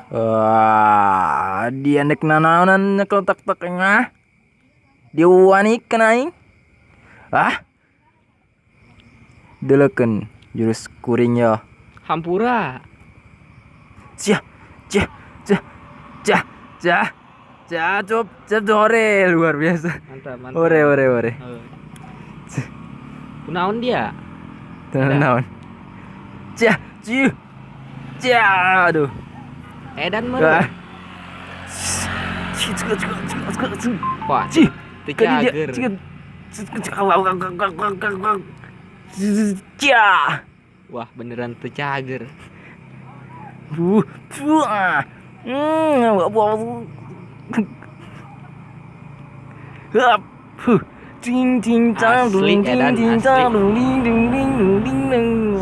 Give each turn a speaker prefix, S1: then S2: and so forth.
S1: Wah, dia nek nanaonan nyekel tek-teknya. Dia wani kena aing. Ah, deleken jurus kuringnya.
S2: Hampura.
S1: Cia, cia, cia, cia, cia, cia, cop ore luar biasa.
S2: Mantap, mantap.
S1: Ore.
S2: Kunaon dia?
S1: Naon. Cia, ciu. Cia, aduh.
S2: Edan
S1: Ah.
S2: meureun. Wah,
S1: Ci,
S2: teu
S1: kali dia.
S2: cager.
S1: Cia.
S2: Wah, beneran teu cager.
S1: Ah. Ting ting tang
S2: Asli,
S1: dung ting
S2: edan,
S1: ting
S2: asli.
S1: tang dung ding dung ding dung ding ding.